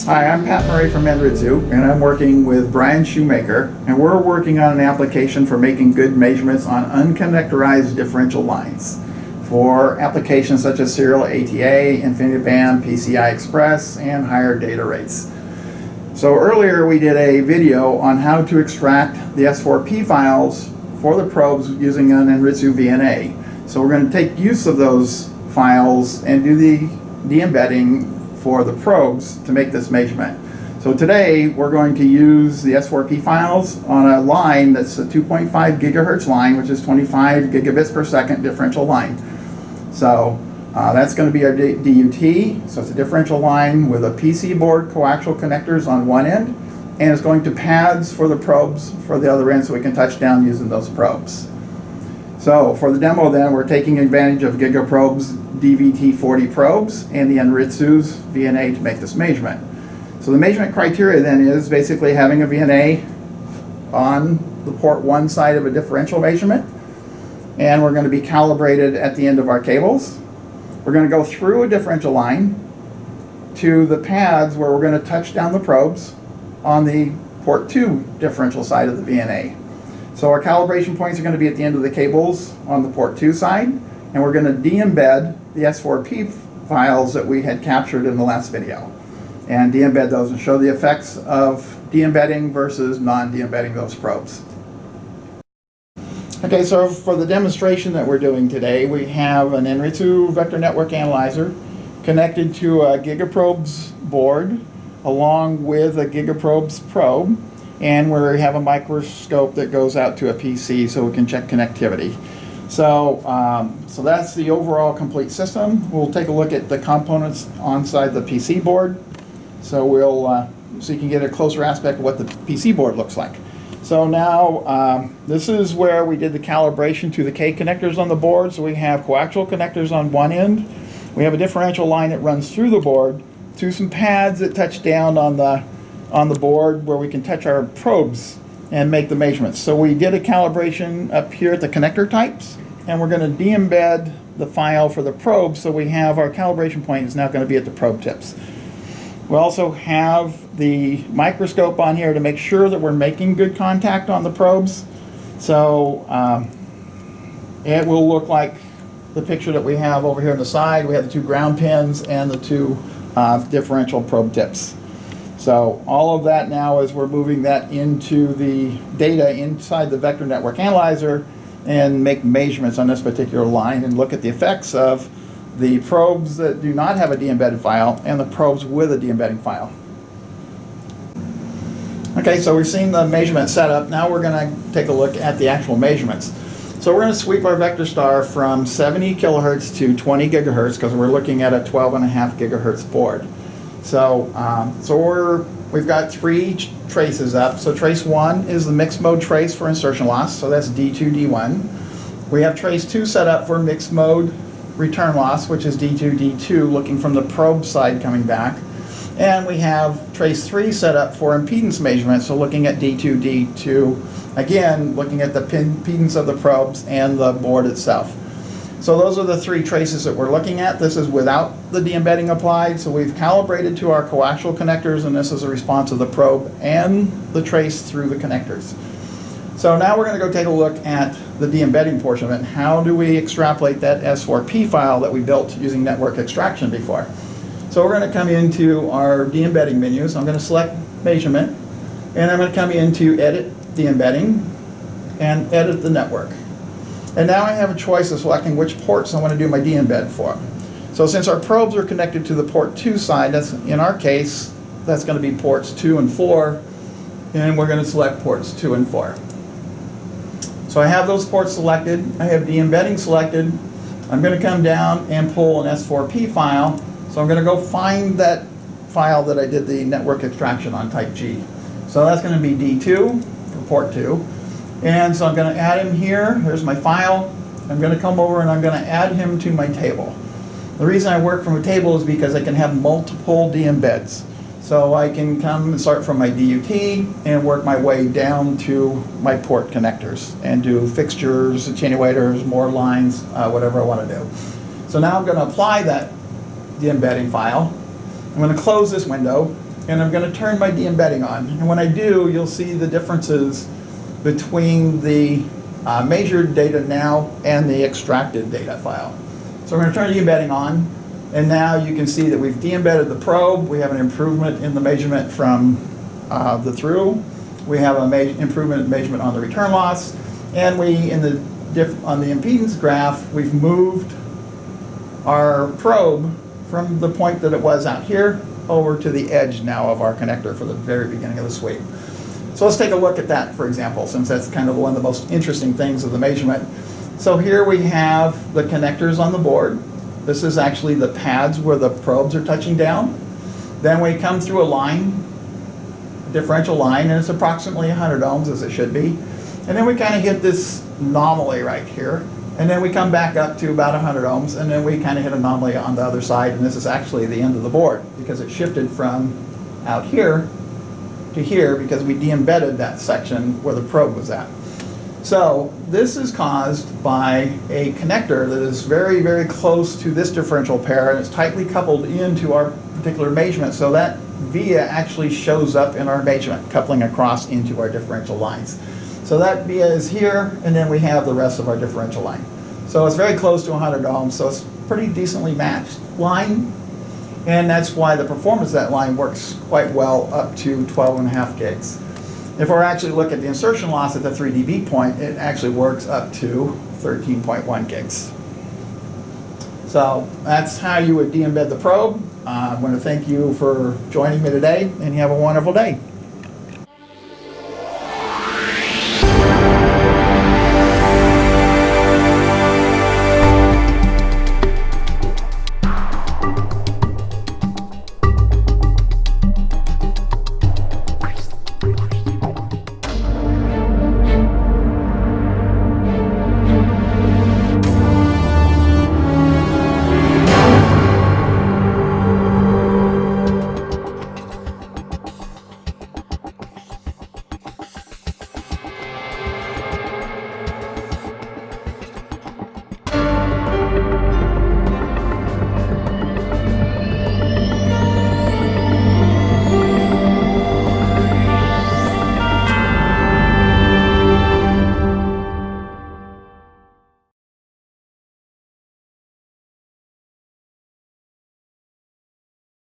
Hi, I'm Pat Murray from Anritsu, and I'm working with Brian Shoemaker, and we're working on an application for making good measurements on unconnectorized differential lines for applications such as serial ATA, InfiniBand, PCI Express, and higher data rates. So earlier we did a video on how to extract the S4p files for the probes using an Anritsu VNA. So we're going to take use of those files and do the embedding for the probes to make this measurement. So today we're going to use the S4p files on a line that's a 2.5 gigahertz line, which is 25 gigabits per second differential line. So that's going to be our DUT. So it's a differential line with a PC board coaxial connectors on one end, and it's going to pads for the probes for the other end so we can touch down using those probes. So for the demo then, we're taking advantage of GigaProbes DVT40 probes and the Anritsu's VNA to make this measurement. So the measurement criteria then is basically having a VNA on the port 1 side of a differential measurement, and we're going to be calibrated at the end of our cables. We're going to go through a differential line to the pads where we're going to touch down the probes on the port 2 differential side of the VNA. So our calibration points are going to be at the end of the cables on the port 2 side, and we're going to de-embed the S4p files that we had captured in the last video, and de-embed those and show the effects of de-embedding versus non-de-embedding those probes. Okay, so for the demonstration that we're doing today, we have an Anritsu Vector Network Analyzer connected to a GigaProbes board along with a GigaProbes probe, and we have a microscope that goes out to a PC so we can check connectivity. So, so that's the overall complete system. We'll take a look at the components inside the PC board. So so you can get a closer aspect of what the PC board looks like. So now this is where we did the calibration to the K connectors on the board. So we have coaxial connectors on one end. We have a differential line that runs through the board to some pads that touch down on the board where we can touch our probes and make the measurements. So we did a calibration up here at the connector types, and we're going to de-embed the file for the probe, so we have our calibration point is now going to be at the probe tips. We also have the microscope on here to make sure that we're making good contact on the probes. So it will look like the picture that we have over here on the side. We have the 2 ground pins and the 2 differential probe tips. So all of that now is we're moving that into the data inside the Vector Network Analyzer and make measurements on this particular line and look at the effects of the probes that do not have a de-embedded file and the probes with a de-embedding file. Okay, so we've seen the measurement setup. Now we're going to take a look at the actual measurements. So we're going to sweep our Vectorstar from 70 kilohertz to 20 gigahertz because we're looking at a 12.5 gigahertz board. So, we've got 3 traces up. So trace 1 is the mixed mode trace for insertion loss. So that's D2, D1. We have trace 2 set up for mixed mode return loss, which is D2, D2, looking from the probe side coming back. And we have trace 3 set up for impedance measurement. So looking at D2, D2, again, looking at the impedance of the probes and the board itself. So those are the 3 traces that we're looking at. This is without the de-embedding applied. So we've calibrated to our coaxial connectors, and this is a response of the probe and the trace through the connectors. So now we're going to go take a look at the de-embedding portion of it. How do we extrapolate that S4p file that we built using network extraction before? So we're going to come into our de-embedding menu. So I'm going to select measurement, and I'm going to come into edit de-embedding and edit the network. And now I have a choice of selecting which ports I want to do my de-embed for. So since our probes are connected to the port 2 side, that's in our case, that's going to be ports 2 and 4, and we're going to select ports 2 and 4. So I have those ports selected. I have de-embedding selected. I'm going to come down and pull an S4p file. So I'm going to go find that file that I did the network extraction on type G. So that's going to be D2 for port 2. And so I'm going to add him here. Here's my file. I'm going to come over and I'm going to add him to my table. The reason I work from a table is because I can have multiple de-embeds. So I can come and start from my DUT and work my way down to my port connectors and do fixtures, attenuators, more lines, whatever I want to do. So now I'm going to apply that de-embedding file. I'm going to close this window and I'm going to turn my de-embedding on. And when I do, you'll see the differences between the measured data now and the extracted data file. So we're going to turn de-embedding on, and now you can see that we've de-embedded the probe. We have an improvement in the measurement from the through. We have an improvement in measurement on the return loss, and we, on the impedance graph, we've moved our probe from the point that it was out here over to the edge now of our connector for the very beginning of the sweep. So let's take a look at that, for example, since that's kind of one of the most interesting things of the measurement. So here we have the connectors on the board. This is actually the pads where the probes are touching down. Then we come through a line, a differential line, and it's approximately 100 ohms, as it should be. And then we kind of hit this anomaly right here. And then we come back up to about 100 ohms, and then we kind of hit an anomaly on the other side, and this is actually the end of the board because it shifted from out here to here because we de-embedded that section where the probe was at. So this is caused by a connector that is very, very close to this differential pair, and it's tightly coupled into our particular measurement, so that via actually shows up in our measurement, coupling across into our differential lines. So that via is here, and then we have the rest of our differential line. So it's very close to 100 ohms, so it's pretty decently matched line, and that's why the performance of that line works quite well up to 12.5 gigs. If we actually look at the insertion loss at the 3 dB point, it actually works up to 13.1 gigs. So that's how you would de-embed the probe. I want to thank you for joining me today, and you have a wonderful day.